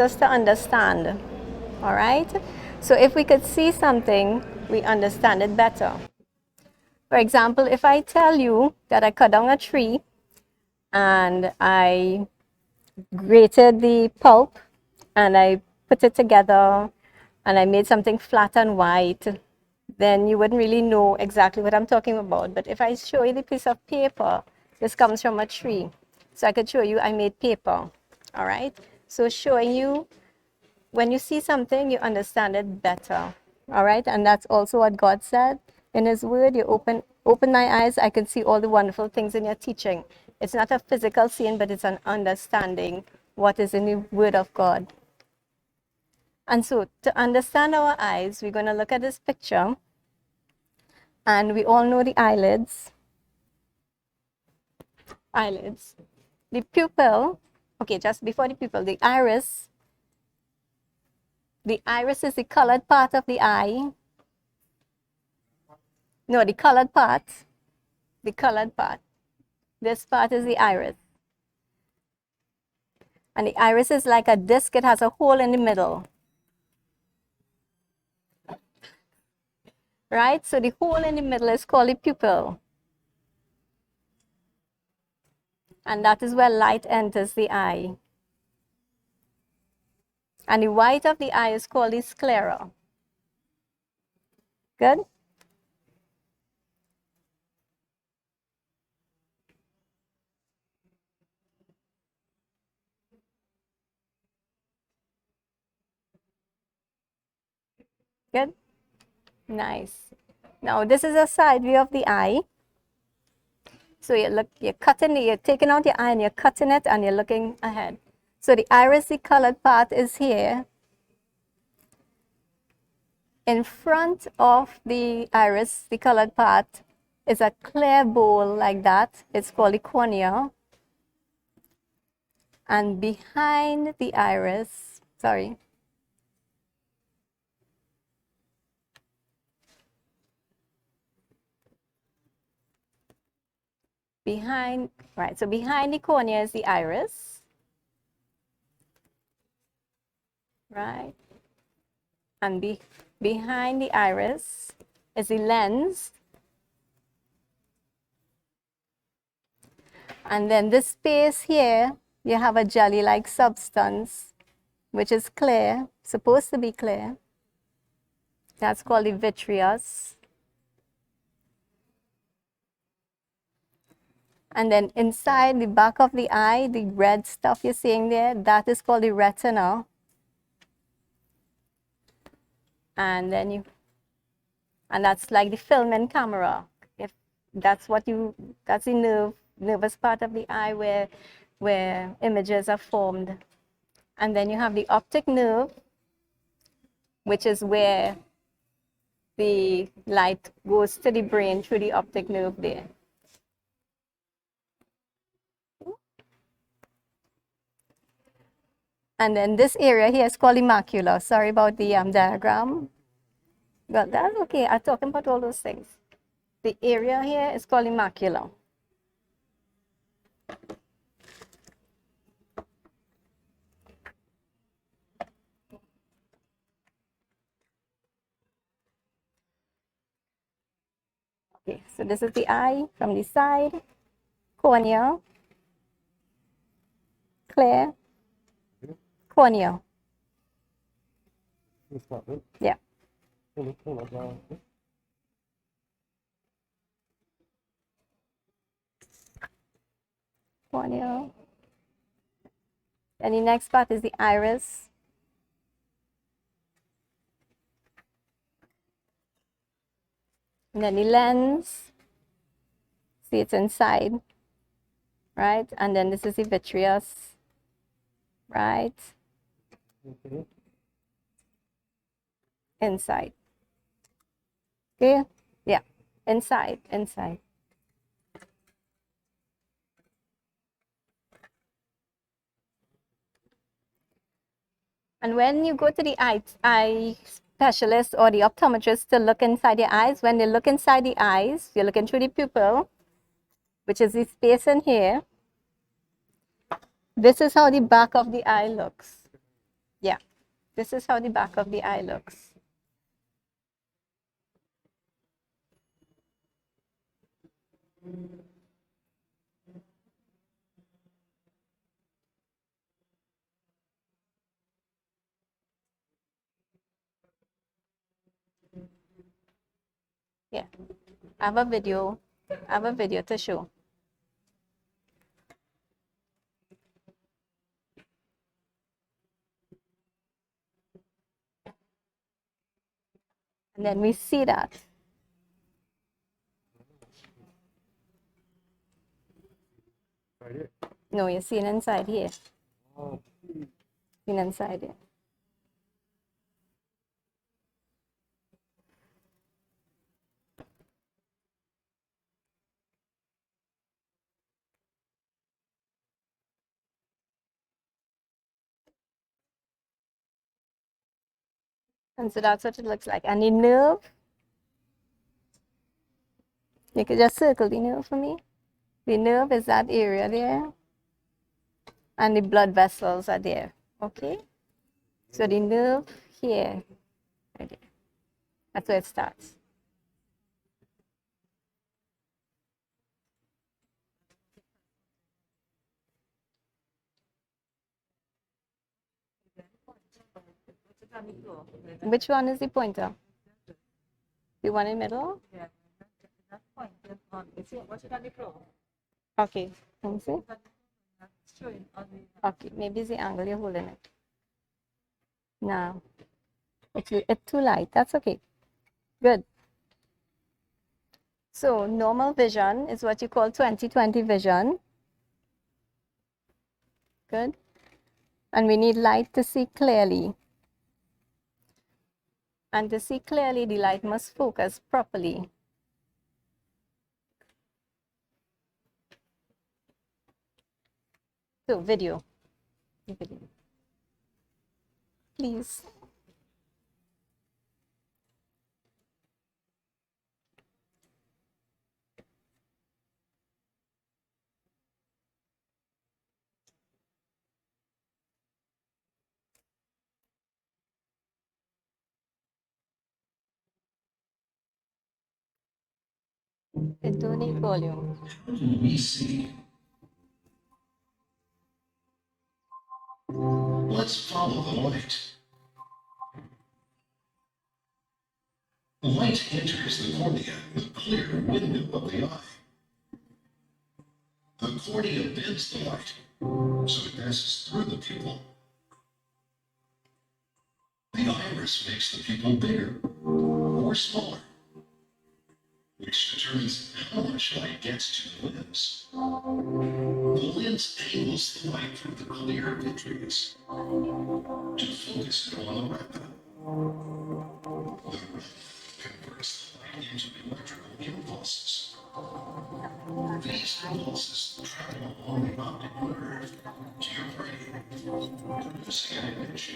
Just to understand, all right? So if we could see something, we understand it better. For example, if I tell you that I cut down a tree and I grated the pulp and I put it together and I made something flat and white, then you wouldn't really know exactly what I'm talking about. But if I show you the piece of paper, this comes from a tree. So I could show you I made paper, all right? So showing you, when you see something, you understand it better, all right? And that's also what God said in his word. You open my eyes, I can see all the wonderful things in your teaching. It's not a physical seeing, but it's an understanding what is in the word of God. And so to understand our eyes, we're going to look at this picture. And we all know the eyelids. Eyelids. The pupil, okay, just before the pupil, the iris. The iris is the colored part of the eye. No, the colored part. The colored part. This part is the iris. And the iris is like a disc, it has a hole in the middle. Right? So the hole in the middle is called the pupil. And that is where light enters the eye. And the white of the eye is called the sclera. Good? Good? Nice. Now this is a side view of the eye. So you're taking out your eye and you're cutting it and you're looking ahead. So the iris, the colored part is here. In front of the iris, the colored part, is a clear bowl like that. It's called the cornea. And behind the iris, so behind the cornea is the iris, right? And behind the iris is the lens. And then this space here, you have a jelly-like substance, which is clear, supposed to be clear. That's called the vitreous. And then inside the back of the eye, the red stuff you're seeing there, that is called the retina. And then and that's like the film and camera. If that's the nervous part of the eye where images are formed. And then you have the optic nerve, which is where the light goes to the brain through the optic nerve there. And then this area here is called the macula. Sorry about the diagram. But that's okay. I'm talking about all those things. The area here is called the macula. Okay, so this is the eye from the side, cornea, clear, cornea. Yeah. Cornea. And the next part is the iris. And then the lens. See, it's inside, right? And then this is the vitreous, right? Inside. Okay? Yeah, inside. And when you go to the eye specialist or the optometrist to look inside your eyes, when they look inside the eyes, you're looking through the pupil, which is the space in here. This is how the back of the eye looks. Yeah, this is how the back of the eye looks. Yeah, I have a video. I have a video to show. And then we see that. No, you're seeing inside here. Seeing inside here. And so that's what it looks like. And the nerve, you could just circle the nerve for me. The nerve is that area there. And the blood vessels are there. Okay? So the nerve here, right there. That's where it starts. Which one is the pointer? The one in the middle? Yeah, that point on what's it on the floor? Okay. Let me see. That's showing on the Okay, maybe it's the angle you're holding it. No. It's too light. That's okay. Good. So normal vision is what you call 20/20 vision. Good. And we need light to see clearly. And to see clearly, the light must focus properly. So video. Please. It don't need volume. We see. Let's follow the light. Light enters the cornea, the clear window of the eye. The cornea bends the light, so it passes through the pupil. The iris makes the pupil bigger or smaller, which determines how much light gets to the lens. The lens angles the light through the clear vitreous to focus it on the retina. The retina converts the light into electrical impulses. These impulses travel along the optic nerve to your brain, producing an image.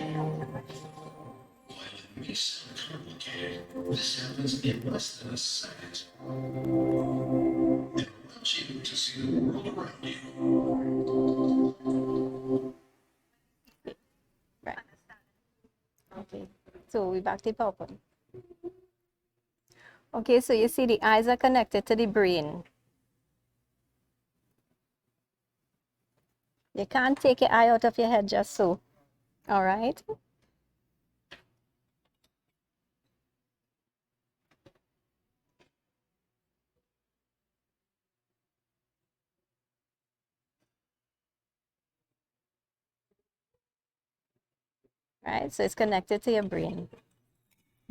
While it may sound complicated, this happens in less than a second. It allows you to see the world around you. Right. Okay. So we back to PowerPoint. Okay, so you see the eyes are connected to the brain. You can't take your eye out of your head just so. All right? Right? So it's connected to your brain.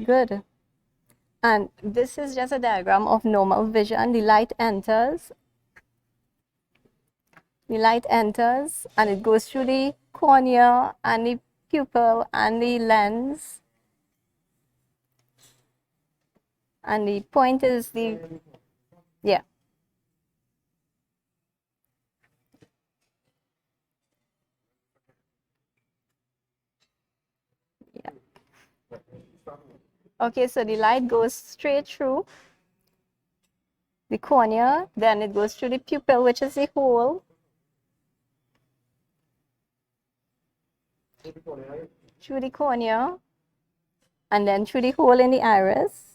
Good. And this is just a diagram of normal vision. The light enters. The light enters and it goes through the cornea and the pupil and the lens. And the point is the, yeah. Yeah. Okay, so the light goes straight through the cornea, then it goes through the pupil, which is the hole. through the cornea, and then through the hole in the iris.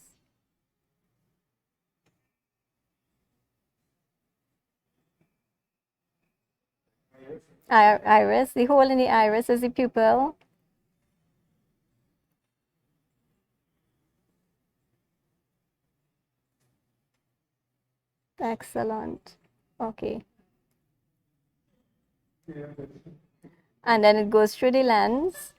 Iris, the hole in the iris is the pupil. Excellent. Okay. And then it goes through the lens.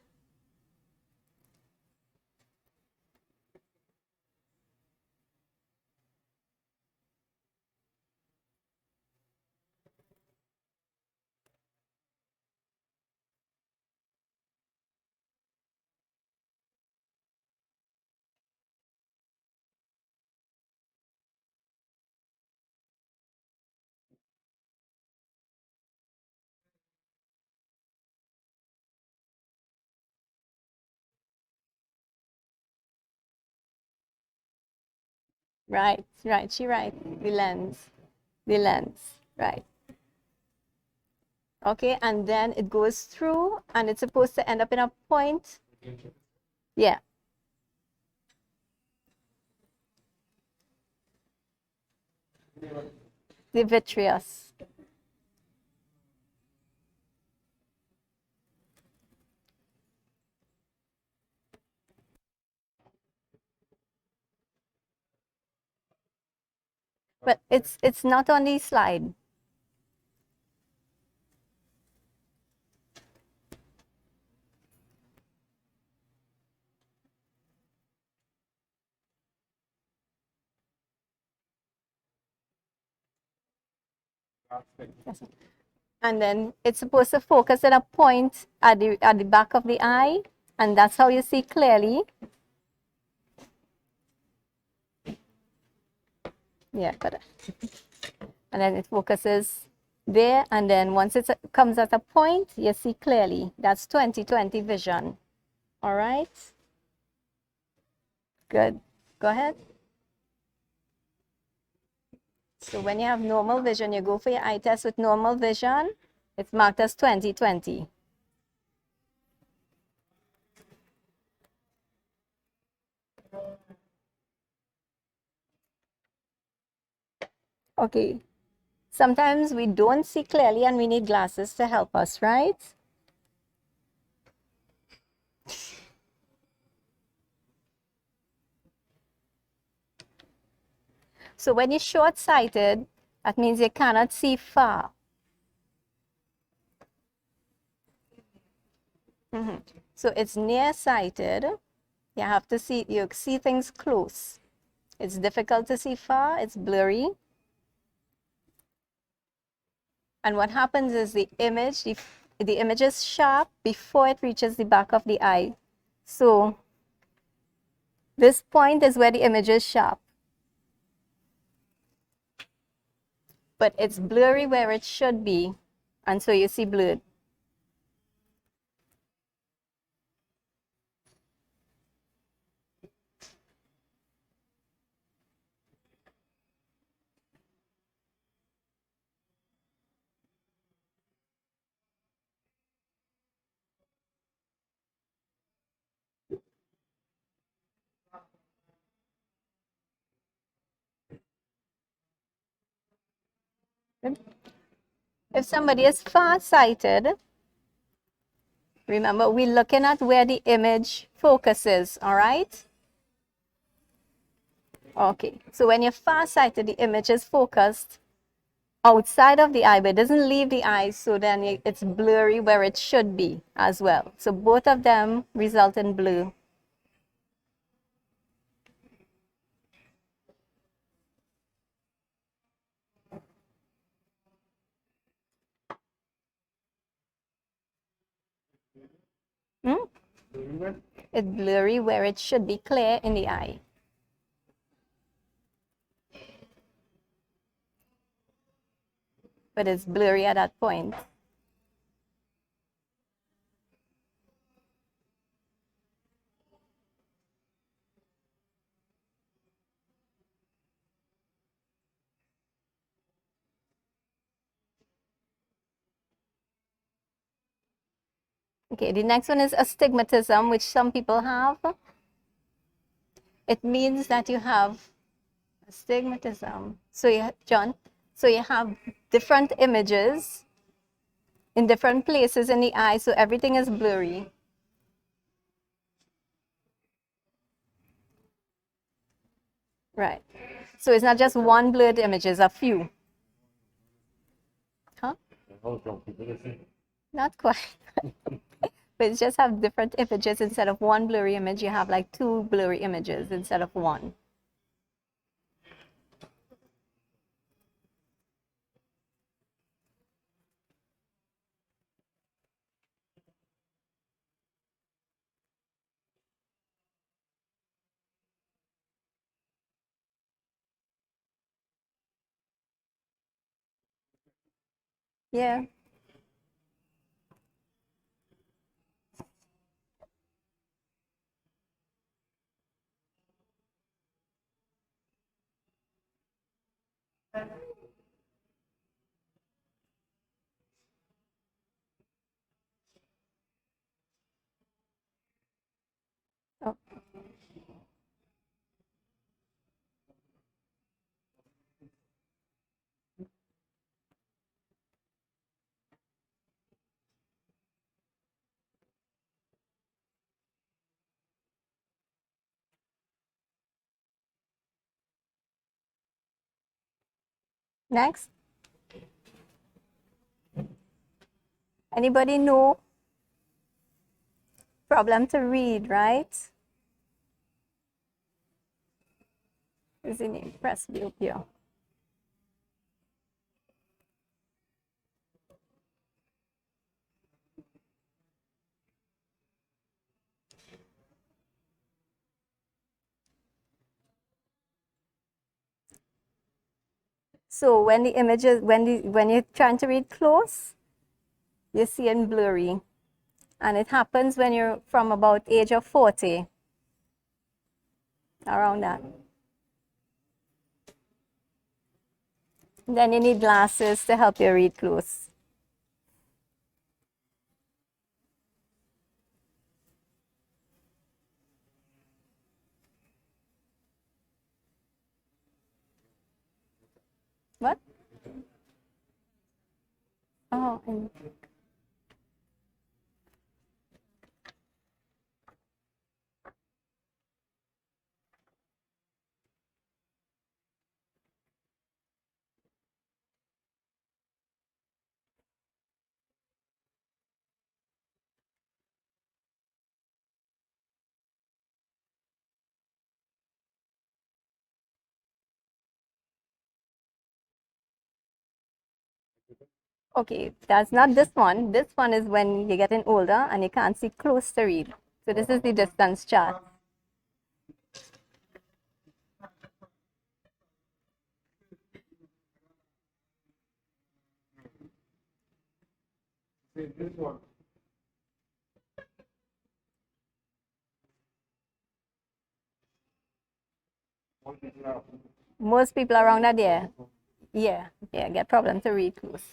Right, right, she right. The lens, right. Okay, and then it goes through, and it's supposed to end up in a point. Yeah. The vitreous. But it's not on the slide. And then it's supposed to focus at a point at the back of the eye, and that's how you see clearly. Yeah, but and then it focuses there, and then once it comes at a point, you see clearly. That's 20/20 vision. All right. Good. Go ahead. So when you have normal vision, you go for your eye test with normal vision. It's marked as 20/20. Okay. Sometimes we don't see clearly and we need glasses to help us, right? So when you're short-sighted, that means you cannot see far. So it's nearsighted. You see things close. It's difficult to see far, it's blurry. And what happens is the image is sharp before it reaches the back of the eye. So this point is where the image is sharp. But it's blurry where it should be, and so you see blurred. If somebody is far-sighted, remember, we're looking at where the image focuses, all right? Okay, so when you're far-sighted, the image is focused outside of the eye, but it doesn't leave the eye, so then it's blurry where it should be as well. So both of them result in blur. It's blurry where it should be clear in the eye. But it's blurry at that point. Okay, the next one is astigmatism, which some people have. It means that you have astigmatism. So John, so you have different images in different places in the eye, so everything is blurry. Right. So it's not just one blurred image, it's a few. Huh? Not quite. But it's just have different images. Instead of one blurry image, you have like two blurry images instead of one. Yeah. Oh. Next. Anybody know problem to read, right? Is in presbyopia. So when the images, when you're trying to read close, you see in blurry. And it happens when you're from about age of 40, around that. Then you need glasses to help you read close. What? Oh, okay, that's not this one. This one is when you're getting older and you can't see close to read. So this is the distance chart. Most people around that, yeah, get problem to read close.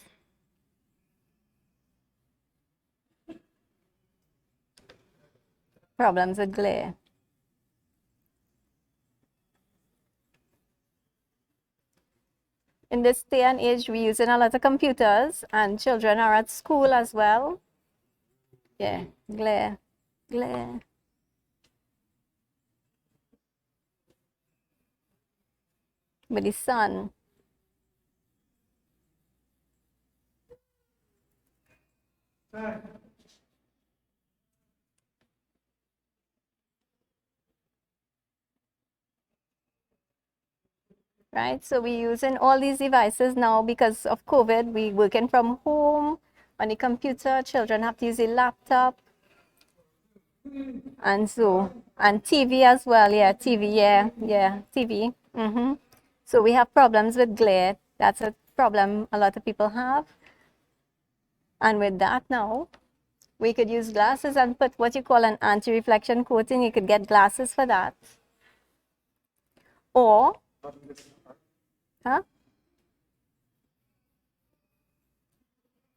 Problems with glare. In this day and age, we're using a lot of computers and children are at school as well. Yeah, glare. With the sun. Right? So we're using all these devices now because of COVID. We working from home on the computer. Children have to use a laptop. And so, and TV as well. Yeah, TV. Yeah, TV. So we have problems with glare. That's a problem a lot of people have. And with that now, we could use glasses and put what you call an anti-reflection coating. You could get glasses for that. Or,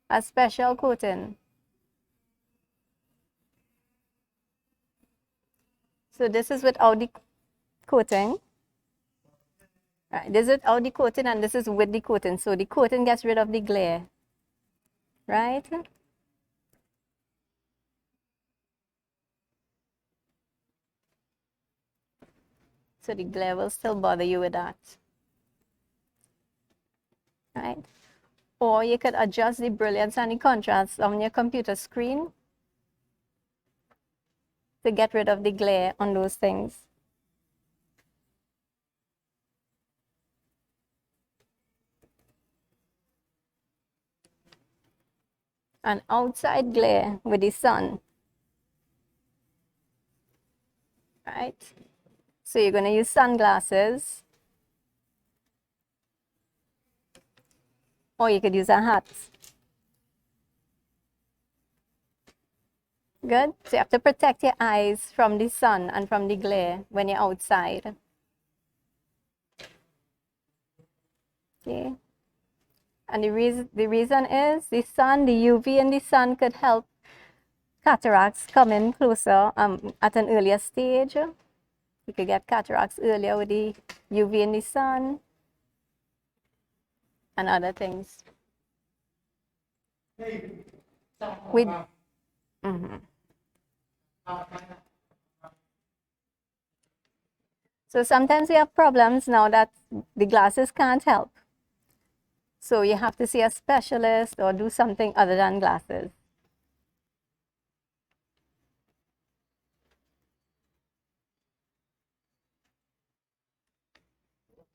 a special coating. So this is without the coating. Right, this is without the coating and this is with the coating. So the coating gets rid of the glare, right? So the glare will still bother you with that, right? Or you could adjust the brilliance and the contrast on your computer screen to get rid of the glare on those things. An outside glare with the sun, right? So you're going to use sunglasses, or you could use a hat. Good. So you have to protect your eyes from the sun and from the glare when you're outside. Okay. And the reason is the sun, the UV in the sun could help cataracts come in closer at an earlier stage. You could get cataracts earlier with the UV in the sun and other things. So sometimes we have problems now that the glasses can't help. So you have to see a specialist or do something other than glasses.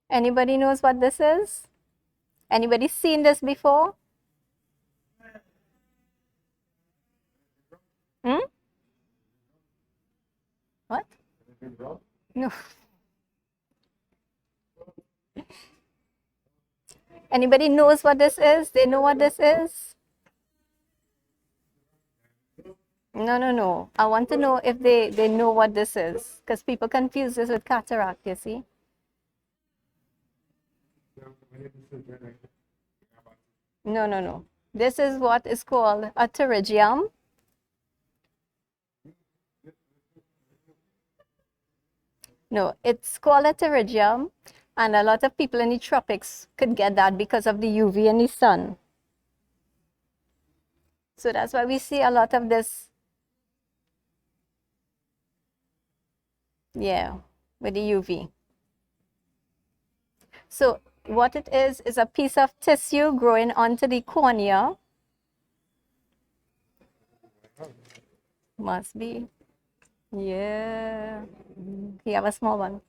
Anybody knows what this is? Anybody seen this before? What? No. Anybody knows what this is? They know what this is? No. I want to know if they know what this is, because people confuse this with cataract, you see? No. This is what is called a pterygium. No, it's called a pterygium, and a lot of people in the tropics could get that because of the UV in the sun. So that's why we see a lot of this, yeah, with the UV. So what it is a piece of tissue growing onto the cornea. Must be. Yeah. You have a small one.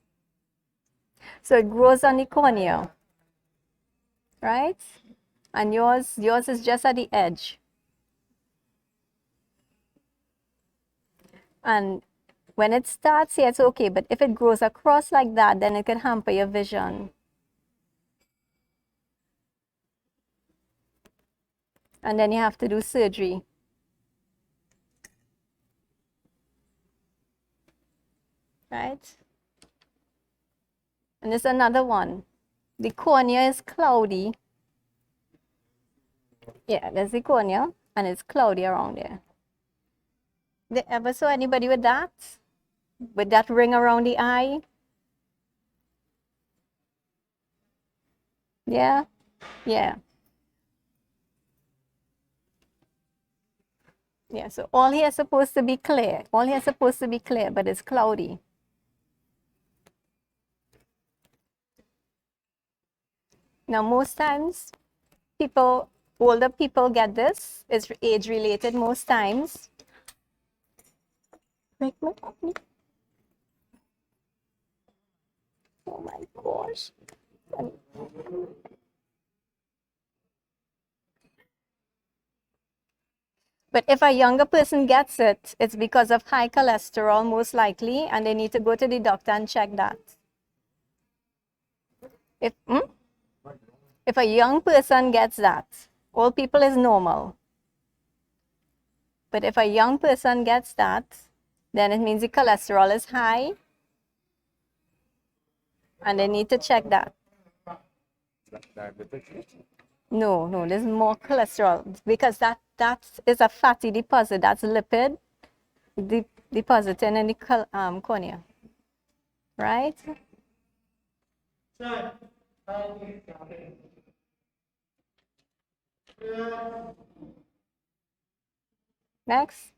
So it grows on the cornea, right? And yours is just at the edge. And when it starts here, it's okay. But if it grows across like that, then it can hamper your vision. And then you have to do surgery. Right? And there's another one. The cornea is cloudy. Yeah, there's the cornea, and it's cloudy around there. Did ever saw anybody with that? With that ring around the eye? Yeah? Yeah. Yeah, so all here is supposed to be clear. All here is supposed to be clear, but it's cloudy. Now, most times, older people get this. It's age-related most times. Oh my gosh. But if a younger person gets it, it's because of high cholesterol, most likely, and they need to go to the doctor and check that. If a young person gets that, old people is normal. But if a young person gets that, then it means the cholesterol is high, and they need to check that. No, there's more cholesterol because that is a fatty deposit. That's lipid. The depositing in the cornea, right? Next.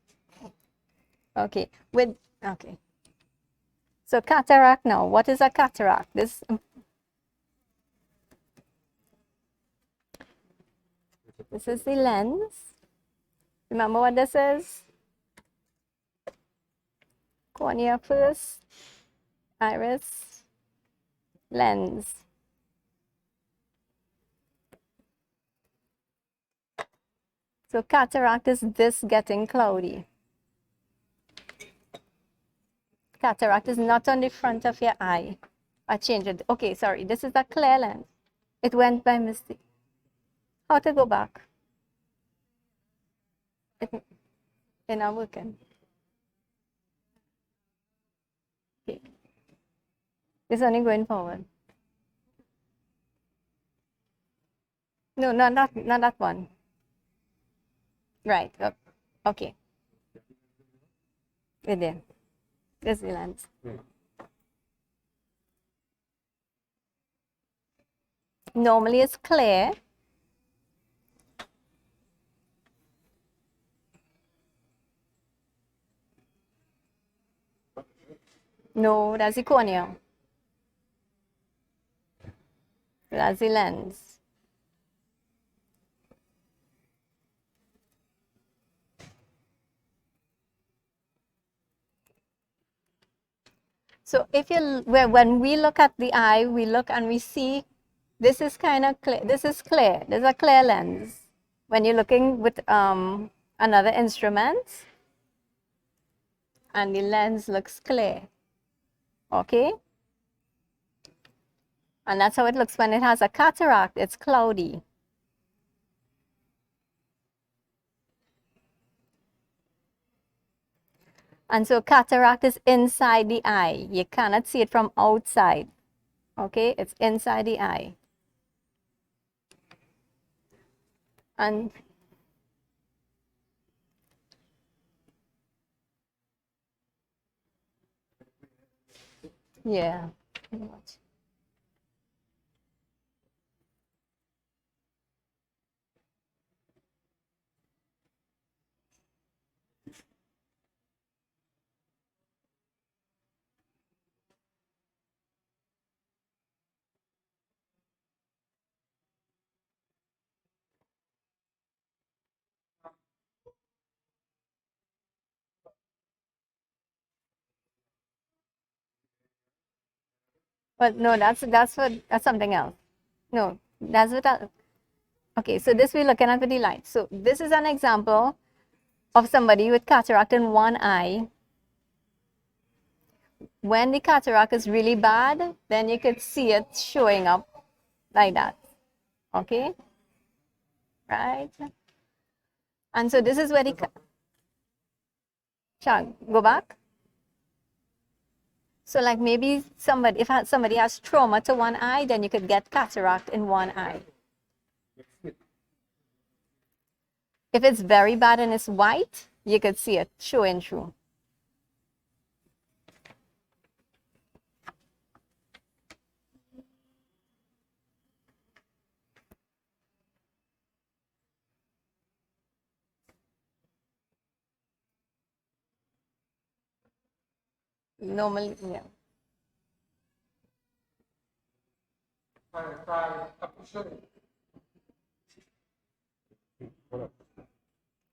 Okay, okay. So cataract now. What is a cataract? This is the lens. Remember what this is? Cornea first, iris, lens. So cataract is this getting cloudy. Cataract is not on the front of your eye. I changed it. Okay, sorry. This is a clear lens. It went by mistake. How to go back? It's not working. Okay. It's only going forward. No, not that one. Right. Okay. Right there. There's the lens. Normally it's clear. No, that's the cornea. That's the lens. So when we look at the eye, we look and we see this is kind of clear. This is clear. There's a clear lens. When you're looking with another instrument and the lens looks clear. Okay? And that's how it looks when it has a cataract. It's cloudy. And so cataract is inside the eye. You cannot see it from outside. Okay? It's inside the eye. And yeah. But no, that's something else. No, that's what. Okay, so this we're looking at with the light. So this is an example of somebody with cataract in one eye. When the cataract is really bad, then you could see it showing up like that. Okay, right? And so this is where the go back. So like maybe if somebody has trauma to one eye, then you could get cataract in one eye. If it's very bad and it's white, you could see it showing through. Normally, yeah.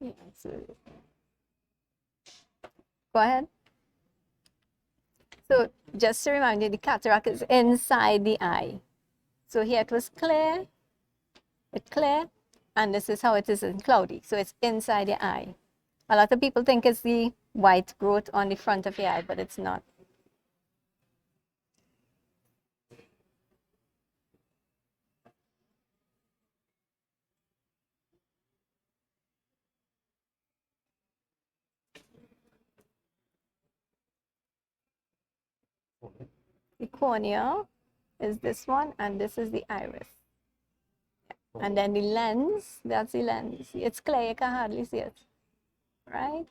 Yeah, absolutely. Go ahead. So just to remind you, the cataract is inside the eye. So here it was clear, and this is how it is in cloudy. So it's inside the eye. A lot of people think it's the white growth on the front of the eye, but it's not. The cornea is this one, and this is the iris. And then the lens, that's the lens. It's clear, you can hardly see it, right?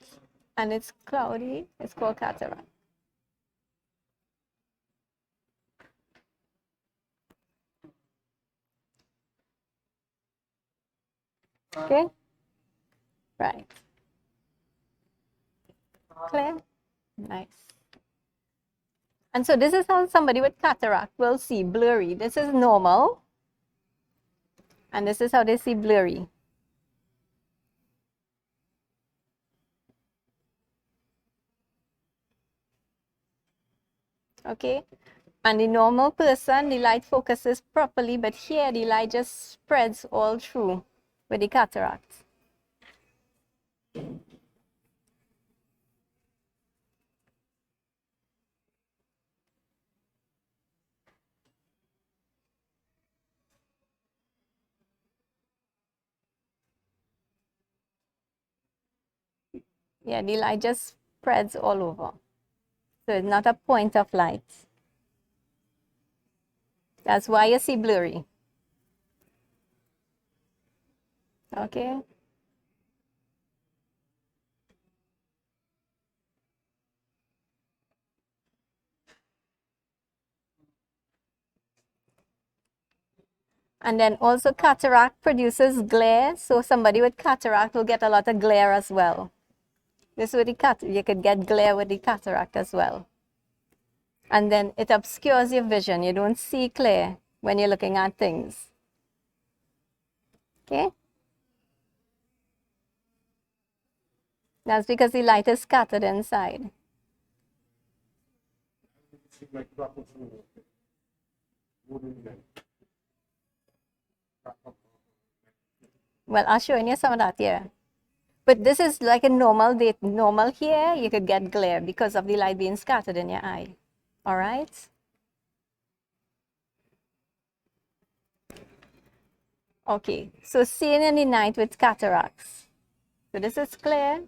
and it's cloudy, it's called cataract. Okay? Right. Clear? Nice. And so this is how somebody with cataract will see blurry. This is normal. And this is how they see blurry. Okay? And the normal person, the light focuses properly, but here the light just spreads all through with the cataract. Yeah, the light just spreads all over. So it's not a point of light. That's why you see blurry. Okay? And then also cataract produces glare. So somebody with cataract will get a lot of glare as well. This with the you could get glare with the cataract as well. And then it obscures your vision. You don't see clear when you're looking at things. Okay? That's because the light is scattered inside. Well, I'll show you some of that here. But this is like a normal day. Normal here, you could get glare because of the light being scattered in your eye. All right? Okay, so seeing in the night with cataracts. So this is clear,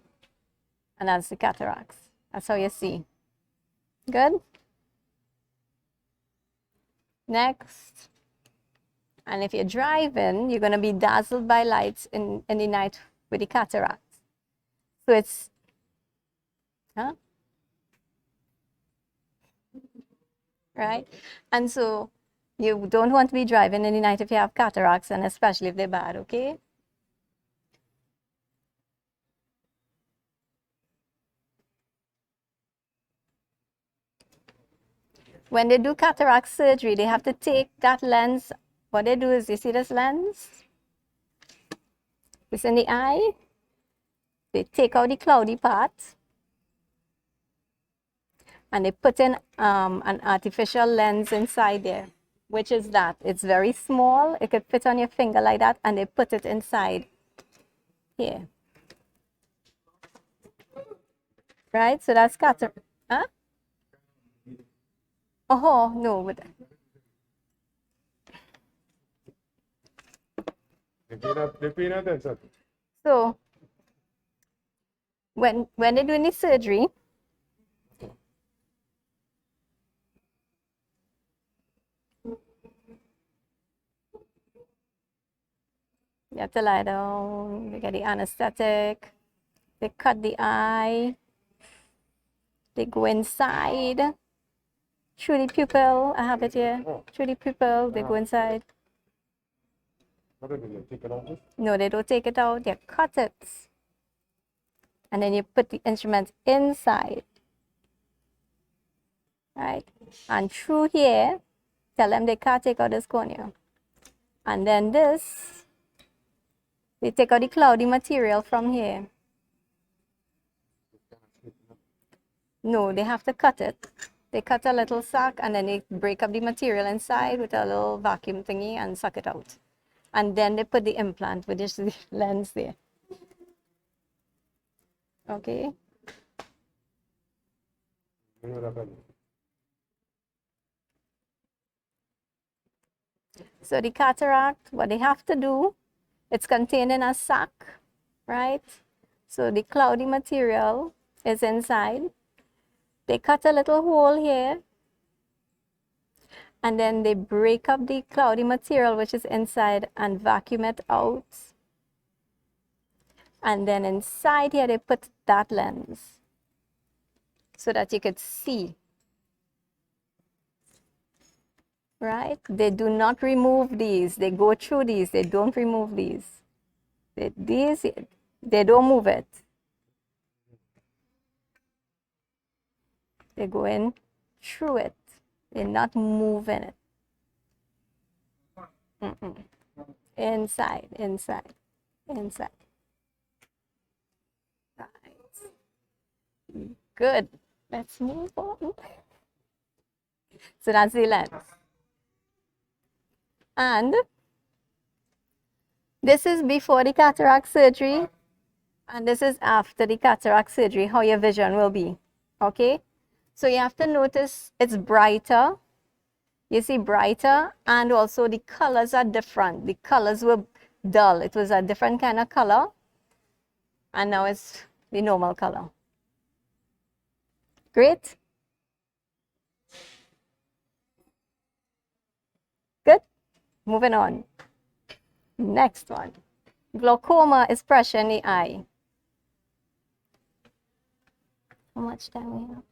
and that's the cataracts. That's how you see. Good? Next. And if you're driving, you're going to be dazzled by lights in the night with the cataracts. So it's, huh? Right? And so you don't want to be driving in the night if you have cataracts, and especially if they're bad, okay? When they do cataract surgery, they have to take that lens. What they do is, you see this lens? It's in the eye. They take out the cloudy part, and they put in an artificial lens inside there, which is that. It's very small. It could fit on your finger like that, and they put it inside here. Right? So that's cataract. Huh? Oh, no. But so when they're doing the surgery, you have to lie down, they get the anesthetic, they cut the eye, they go inside, through the pupil, I have it here, through the pupil, they go inside. No, they don't take it out, they cut it. And then you put the instrument inside, right? And through here, tell them they can't take out this cornea. And then this, they take out the cloudy material from here. No, they have to cut it. They cut a little sack and then they break up the material inside with a little vacuum thingy and suck it out. And then they put the implant with this lens there. Okay. So the cataract, what they have to do, it's contained in a sack, right? So the cloudy material is inside. They cut a little hole here, and then they break up the cloudy material which is inside and vacuum it out. And then inside here, they put that lens. so that you could see. Right? They do not remove these. They go through these. They don't remove these. They don't move it. They go in through it. They're not moving it. Mm-mm. Inside, inside, inside. Right. Good. Let's move on. So that's the lens. And this is before the cataract surgery, and this is after the cataract surgery, how your vision will be. Okay? So you have to notice it's brighter. You see brighter, and also the colors are different. The colors were dull. It was a different kind of color, and now it's the normal color. Great? Good? Moving on. Next one. Glaucoma is pressure in the eye. How much time we have?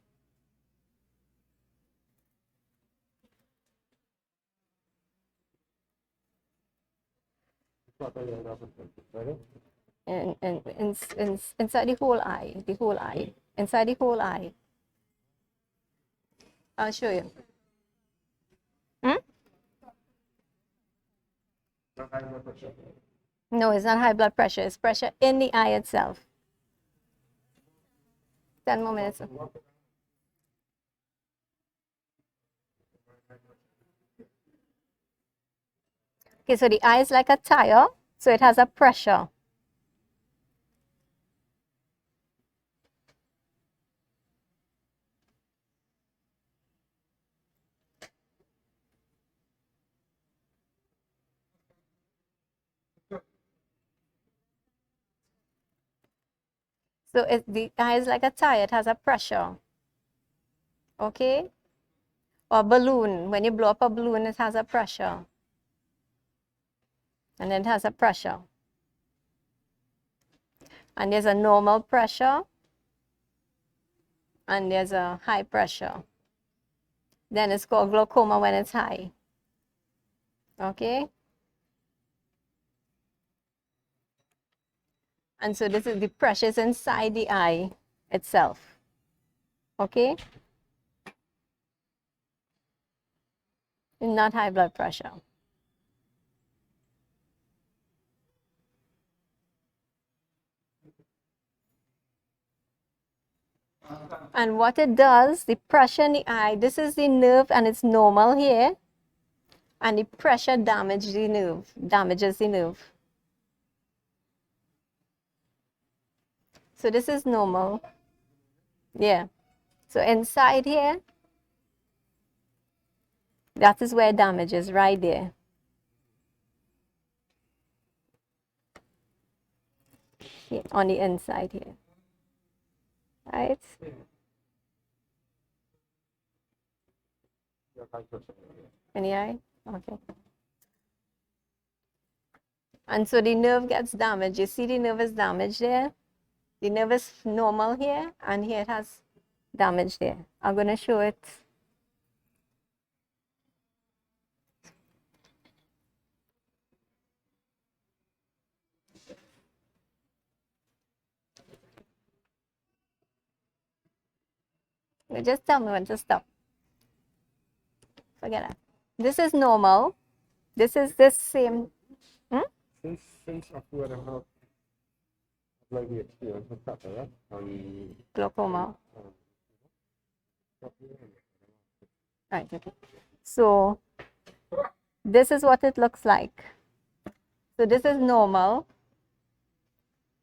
Inside the whole eye, inside the whole eye. I'll show you. No, it's not high blood pressure. It's pressure in the eye itself. 10 more minutes. Okay, so the eye is like a tire, so it has a pressure. So the eye is like a tire, it has a pressure. Okay? Or a balloon. When you blow up a balloon, it has a pressure. And then it has a pressure. And there's a normal pressure. And there's a high pressure. Then it's called glaucoma when it's high. Okay? And so this is the pressures inside the eye itself. Okay? Not high blood pressure. And what it does, the pressure in the eye, this is the nerve and it's normal here. And the pressure damages the nerve. So this is normal. Yeah. So inside here, that is where damage is, right there. Here, on the inside here. Right? In the eye? Okay. And so the nerve gets damaged. You see the nerve is damaged there? The nerve is normal here, and here it has damage there. I'm going to show it. Just tell me when to stop. Forget that. This is normal. This is this same. Since aku ada lagi experience tak ya Glaucoma. Right, okay. So this is what it looks like. So this is normal.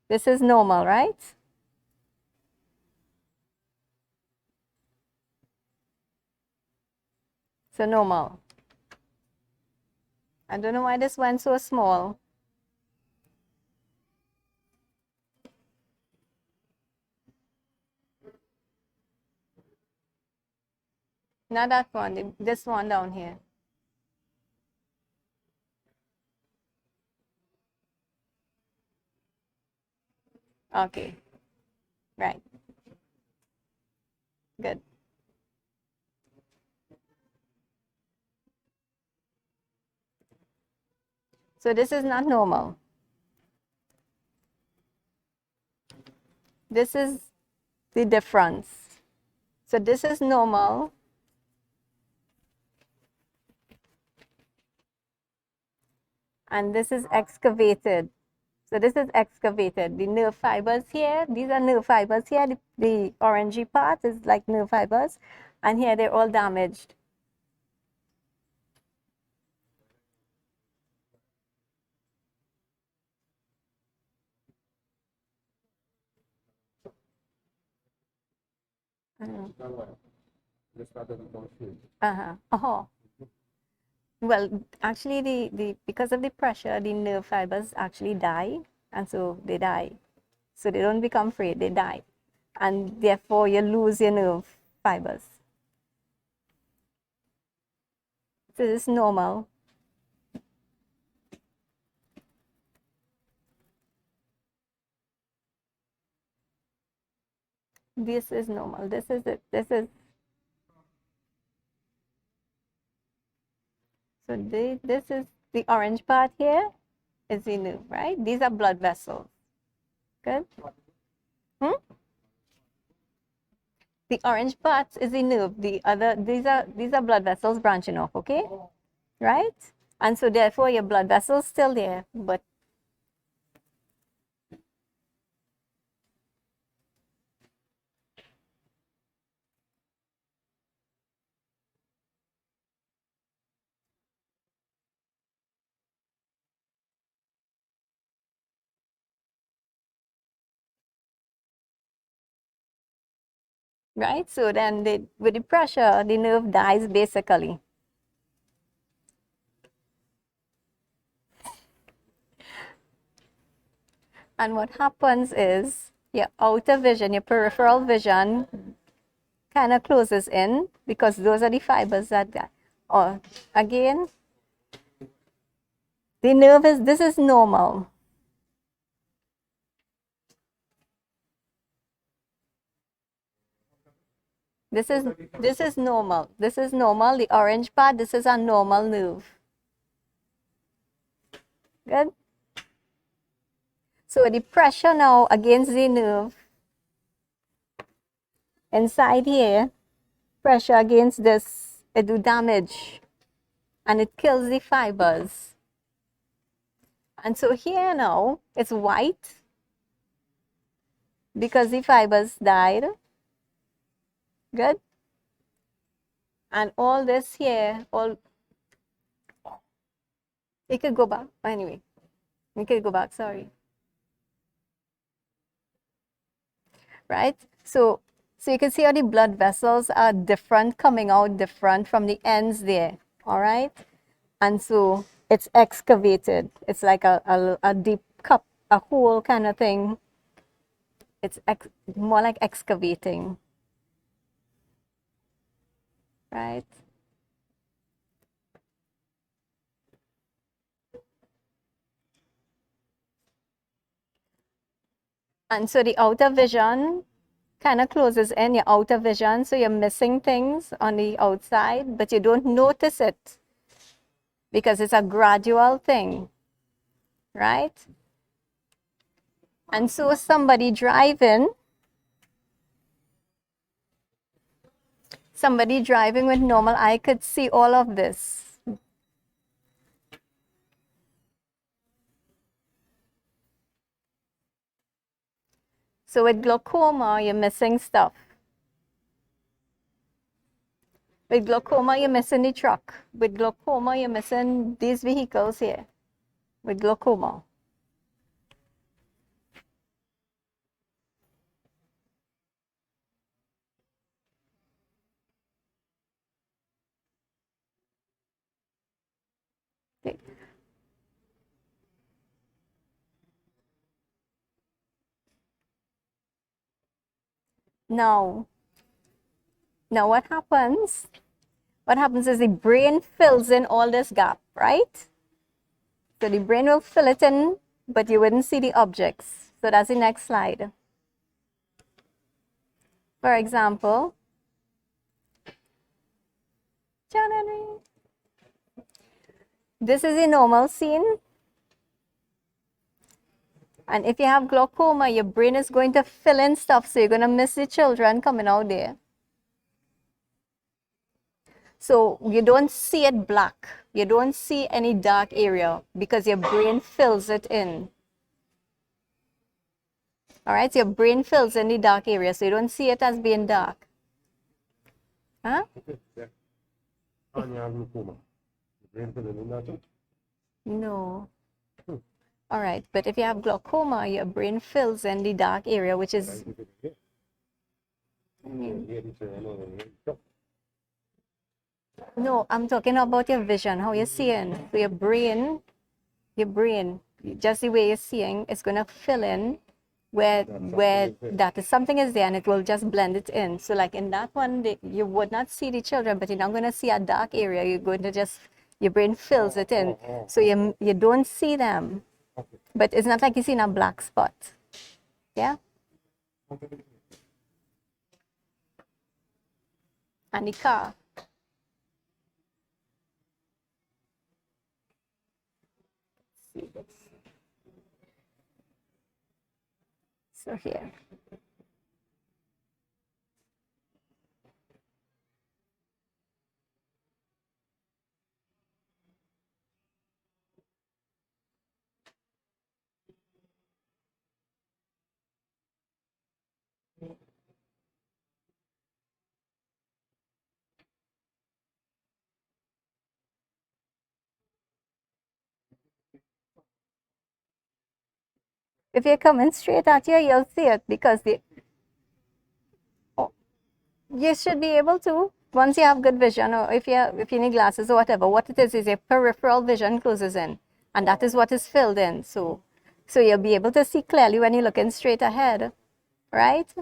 This is normal, right? So normal. I don't know why this went so small. Not that one, this one down here. Okay, right. Good. So this is not normal. This is the difference. So this is normal. And this is excavated. So this is excavated. The nerve fibers here, these are nerve fibers here. The orangey part is like nerve fibers. And here they're all damaged. Oh. Well, actually, the because of the pressure, the nerve fibers actually die, and so they die. So they don't become free, they die. And therefore, you lose your nerve fibers. So this is normal. This is normal. This is it. This is. So this is the orange part here is the nerve, right? These are blood vessels. Good. The orange part is the nerve. The other, these are blood vessels branching off, okay? Right? And so therefore your blood vessels still there, but right? So then with the pressure, the nerve dies basically. And what happens is your outer vision, your peripheral vision kind of closes in because those are the fibers that die. Or again, the nerve is, this is normal. This is normal. This is normal. The orange part, this is a normal nerve. Good. So the pressure now against the nerve inside here, pressure against this, it do damage and it kills the fibers. And so here now it's white because the fibers died. Good. And all this here, all, it could go back. Anyway, we could go back, sorry. Right? So you can see how the blood vessels are different, coming out different from the ends there. All right? And so it's excavated. It's like a deep cup, a hole kind of thing. It's more like excavating. Right? And so the outer vision kind of closes in, your outer vision. So you're missing things on the outside, but you don't notice it because it's a gradual thing, right? And so somebody driving with normal eye could see all of this. So with glaucoma, you're missing stuff. With glaucoma, you're missing the truck. With glaucoma, you're missing these vehicles here. With glaucoma. Okay. Now what happens? What happens is the brain fills in all this gap, right? So the brain will fill it in, but you wouldn't see the objects. So that's the next slide. For example, John Henry. This is a normal scene. And if you have glaucoma, your brain is going to fill in stuff, so you're going to miss the children coming out there. So you don't see it black. You don't see any dark area because your brain fills it in. All right, so your brain fills in the dark area, so you don't see it as being dark. Huh? Yeah. And you have glaucoma. The brain filling in that too. No. All right, but if you have glaucoma, your brain fills in the dark area, which is. No, I'm talking about your vision, how you're seeing. So your brain, just the way you're seeing, it's going to fill in where that is something is there, and it will just blend it in. So like in that one, you would not see the children, but you're not going to see a dark area. You're going to just, your brain fills it in. So you don't see them, but it's not like you see a black spot. Yeah? And the car. So here. If you're coming straight at you, you'll see it because you should be able to, once you have good vision, or if you need glasses or whatever, what it is your peripheral vision closes in, and that is what is filled in. So you'll be able to see clearly when you're looking straight ahead, right?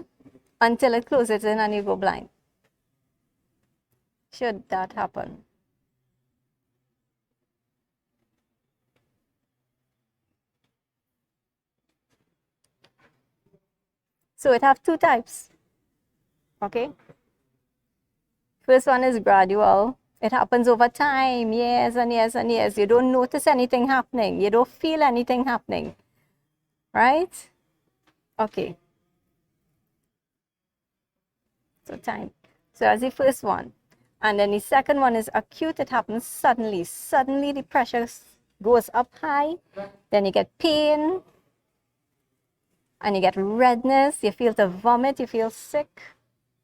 Until it closes in and you go blind. Should that happen? So it have two types, okay? First one is gradual. It happens over time, years and years and years. You don't notice anything happening. You don't feel anything happening, right? Okay. So time. So that's the first one. And then the second one is acute. It happens suddenly. Suddenly the pressure goes up high. Then you get pain. And you get redness. You feel to vomit. You feel sick.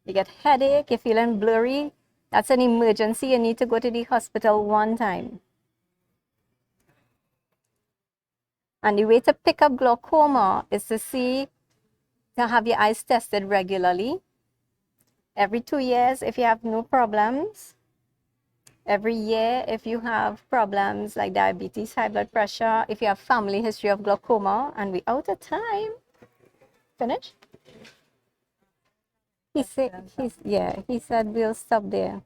You get headache. You're feeling blurry. That's an emergency. You need to go to the hospital one time. And the way to pick up glaucoma is to have your eyes tested regularly. Every 2 years if you have no problems. Every year if you have problems like diabetes, high blood pressure, if you have family history of glaucoma. And we're out of time. Finish? He said we'll stop there.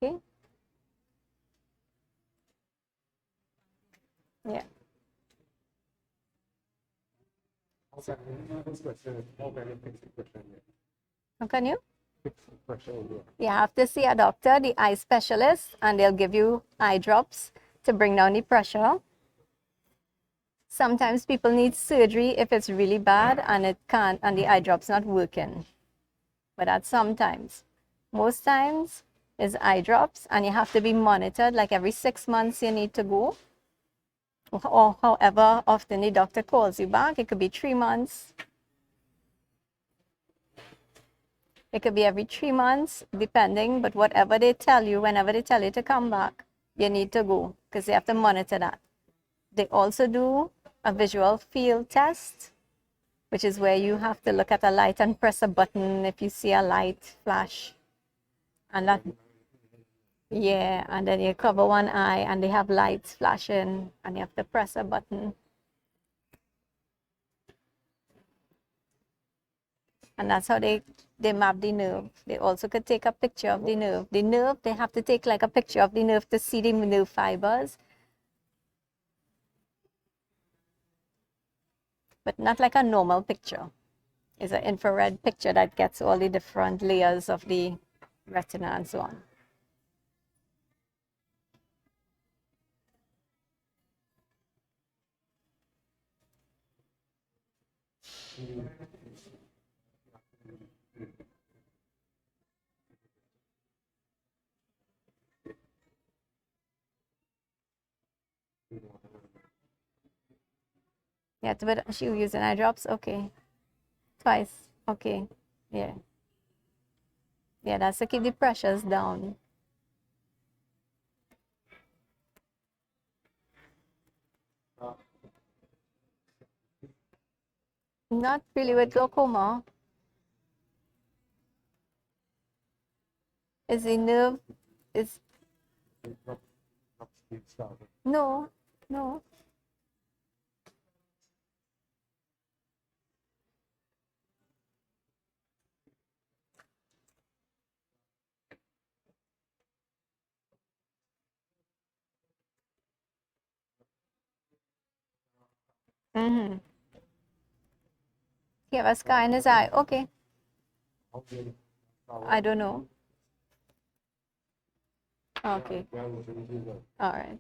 Okay? Yeah. Okay. This question is, how can you fix the pressure here? How can you? Fix the pressure here. You have to see a doctor, the eye specialist, and they'll give you eye drops to bring down the pressure. Sometimes people need surgery if it's really bad and it can't, and the eye drop's not working. But that's sometimes. Most times is eye drops, and you have to be monitored. Like every 6 months you need to go, or however often the doctor calls you back. It could be 3 months. It could be every 3 months, depending, but whatever they tell you, whenever they tell you to come back, you need to go because they have to monitor that. They also do a visual field test, which is where you have to look at a light and press a button if you see a light flash. And that, yeah, and then you cover one eye and they have lights flashing and you have to press a button. And that's how they map the nerve. They also could take a picture of the nerve. The nerve, they have to take like a picture of the nerve to see the nerve fibers. But not like a normal picture. It's an infrared picture that gets all the different layers of the retina and so on. Yeah, but she using eye drops. Okay, twice. Okay, yeah, yeah. That's to keep the pressures down. Not really with glaucoma. Is the nerve? Is no, no. Mm-hmm. He have a scar in his eye. Okay, I don't know. Okay, all right.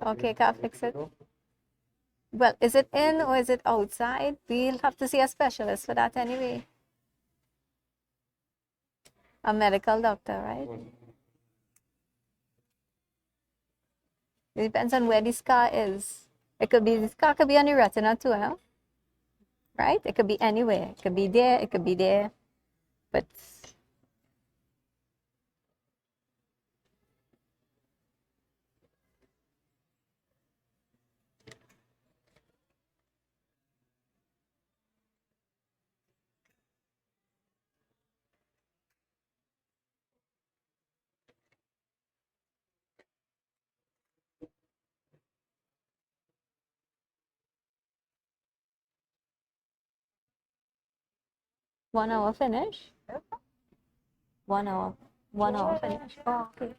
Okay, can't fix it. Well, is it in or is it outside? We'll have to see a specialist for that anyway. A medical doctor, right? It depends on where the scar is. It could be, the scar could be on the retina too, no? Right? It could be anywhere. It could be there, it could be there. But 1 hour finish? 1 hour. 1 hour finish. Oh, okay.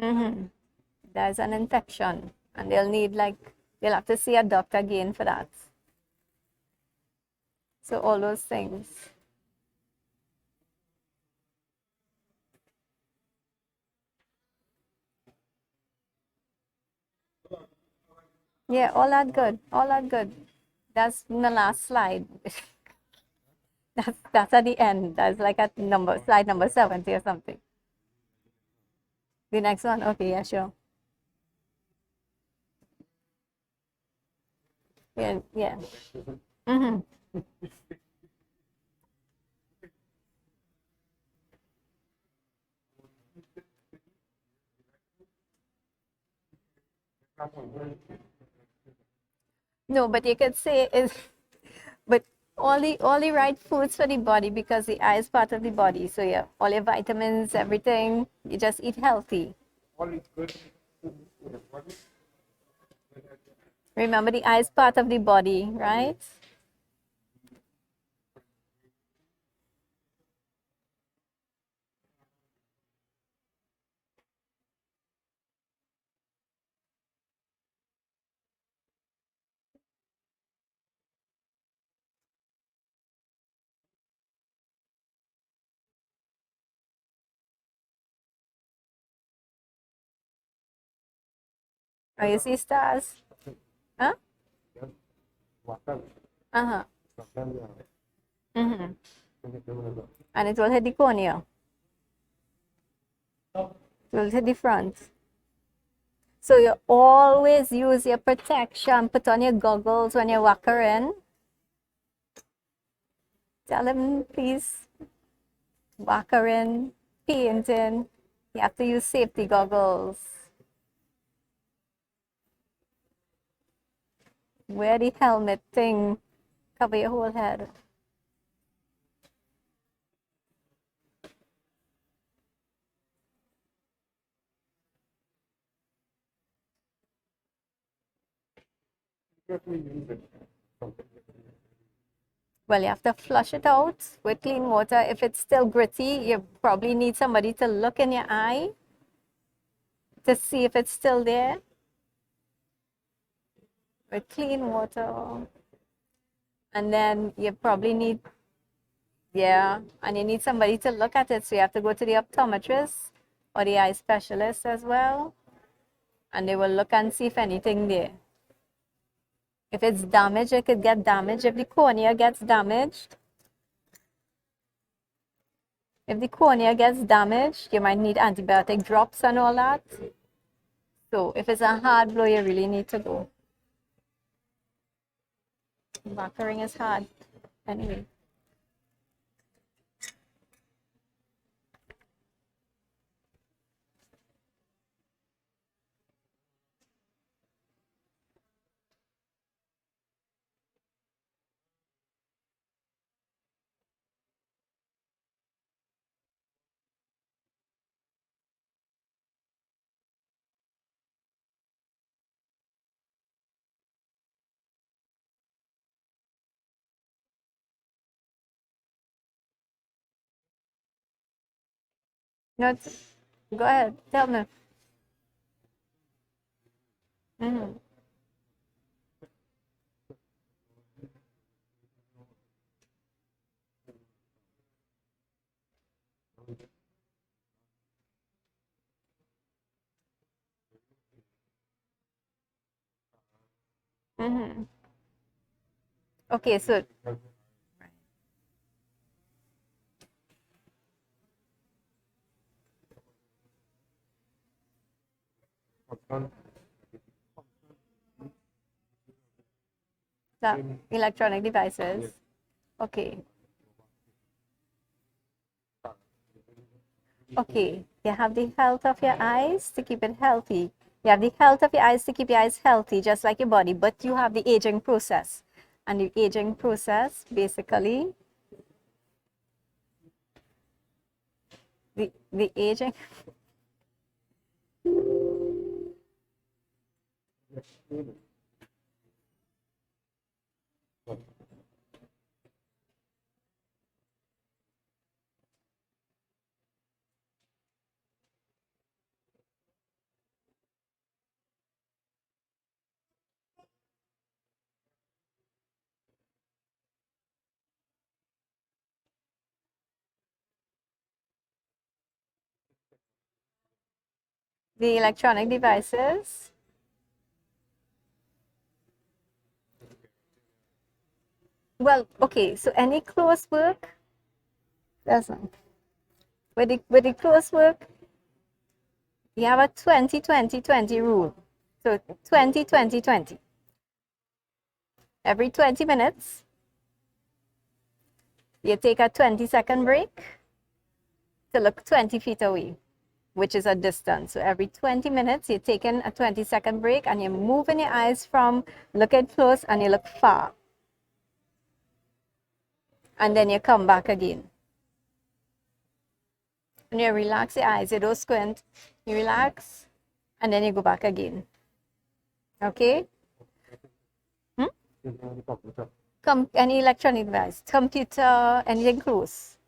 Mm-hmm. There's an infection, and they'll have to see a doctor again for that. So all those things. Yeah, all that good. All that good. That's the last slide. That's at the end. That's like at slide number 70 or something. The next one? Okay, yeah, sure. Yeah, yeah. Mm-hmm. No, but you could say is, but all the right foods for the body because the eye is part of the body. So yeah, all your vitamins, everything. You just eat healthy. Remember, the eye is part of the body, right? Oh, you see stars? Huh? Uh-huh. Mm-hmm. And it will hit the cornea. It will hit the front. So you always use your protection. Put on your goggles when you walk around. Tell them, please, walk around, painting. You have to use safety goggles. Wear the helmet thing. Cover your whole head. Well, you have to flush it out with clean water. If it's still gritty, you probably need somebody to look in your eye to see if it's still there. With clean water. And then you probably need Yeah, and you need somebody to look at it, so you have to go to the optometrist or the eye specialist as well, and they will look and see if anything there. If it's damaged, it could get damaged. If the cornea gets damaged, you might need antibiotic drops and all that. So if it's a hard blow, you really need to go. Markering is hard. Anyway. No, go ahead. Tell me. Mm-hmm. Mm-hmm. Okay, so the electronic devices. Okay. Okay. You have the health of your eyes to keep it healthy. You have the health of your eyes to keep your eyes healthy, just like your body, but you have the aging process. And the aging process, basically, the aging, the electronic devices. Well, okay, so any close work, that's not. With the close work, you have a 20-20-20 rule. So 20-20-20. Every 20 minutes, you take a 20-second break to look 20 feet away, which is a distance. So every 20 minutes, you're taking a 20-second break and you're moving your eyes from looking close and you look far. And then you come back again. And you relax your eyes, you don't squint, you relax, and then you go back again. Okay? Any electronic device, computer, anything close.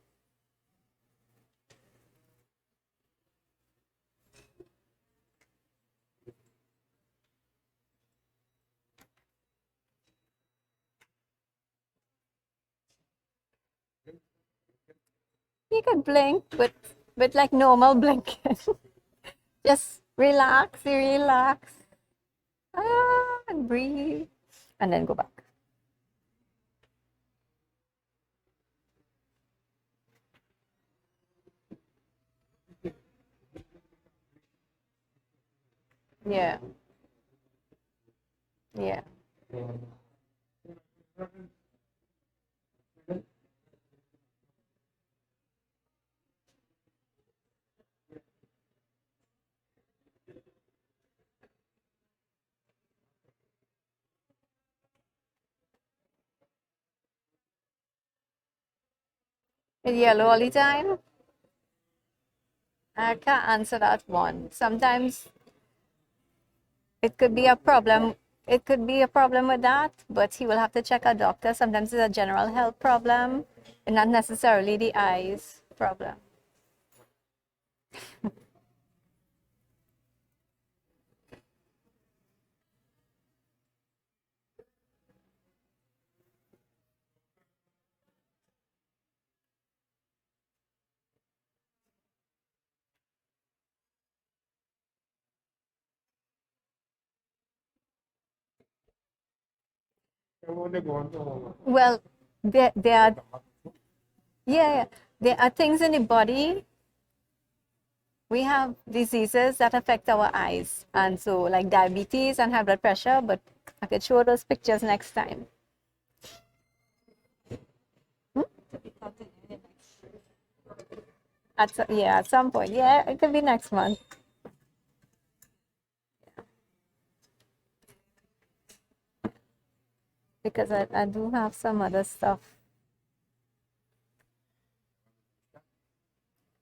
You can blink with like normal blinking. Just relax, you relax. And breathe. And then go back. Yeah. Yeah. It's yellow all the time. I can't answer that one. Sometimes it could be a problem. It could be a problem with that, but he will have to check a doctor. Sometimes it's a general health problem and not necessarily the eyes problem. when they go on to Well, there are, yeah, there are things in the body. We have diseases that affect our eyes, and so like diabetes and high blood pressure, but I could show those pictures next time. At some point. Yeah, it could be next month. Because I do have some other stuff.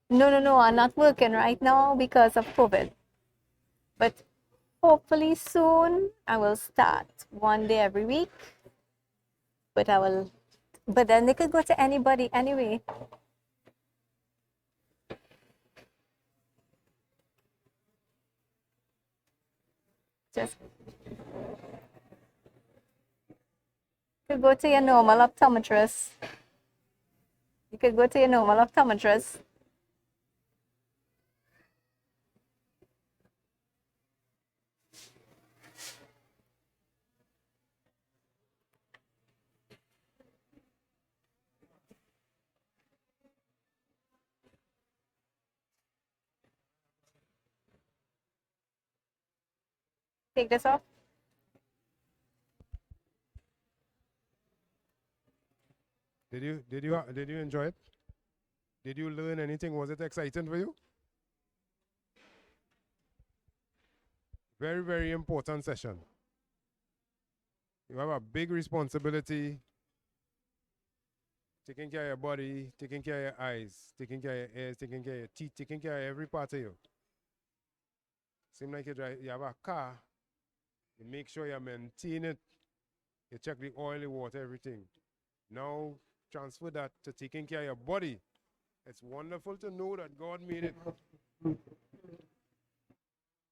No, I'm not working right now because of COVID. But hopefully soon I will start one day every week. But then they could go to anybody anyway. Just could go to your normal optometrist. You could go to your normal optometrist. Take this off. Did you enjoy it? Did you learn anything? Was it exciting for you? Very, very important session. You have a big responsibility taking care of your body, taking care of your eyes, taking care of your ears, taking care of your teeth, taking care of every part of you. Seems like you have a car, you make sure you maintain it, you check the oil, the water, everything. Now transfer that to taking care of your body. It's wonderful to know that God made it.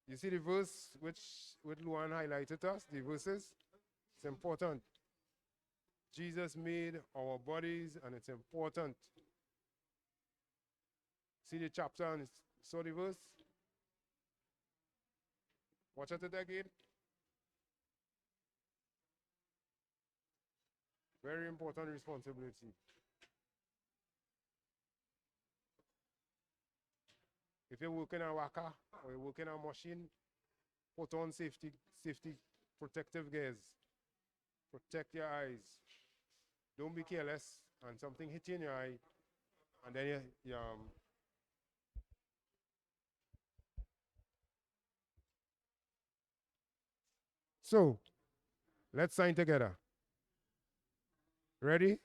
You see the verse which Luan highlighted to us, the verses? It's important. Jesus made our bodies and it's important. See the chapter and saw the verse? Watch it again. Very important responsibility. If you're working on a car or you're working on a machine, put on safety protective gears. Protect your eyes. Don't be careless and something hit you in your eye and then you So, let's sign together. Ready?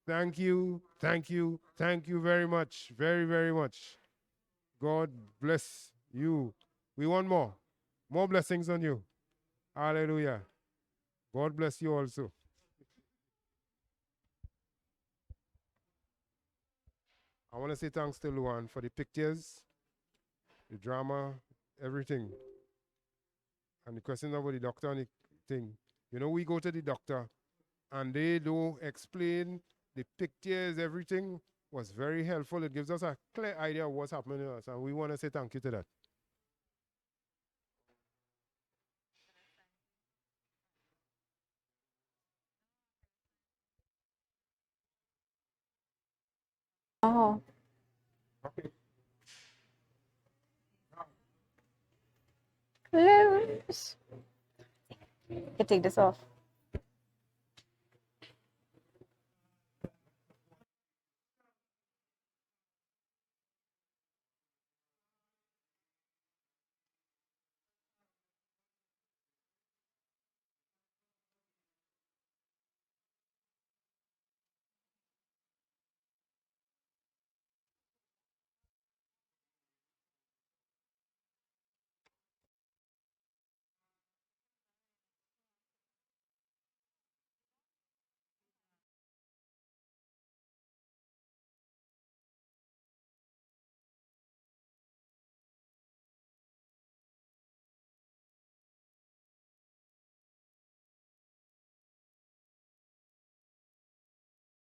Thank you very much. Very, very much. God bless you. We want more. More blessings on you. Hallelujah. God bless you also. I want to say thanks to Luan for the pictures, the drama, everything. And the question about the doctor and the thing. You know, we go to the doctor and they don't explain the pictures, everything was very helpful. It gives us a clear idea of what's happening to us. And we want to say thank you to that. Oh. Okay. Close. You take this off.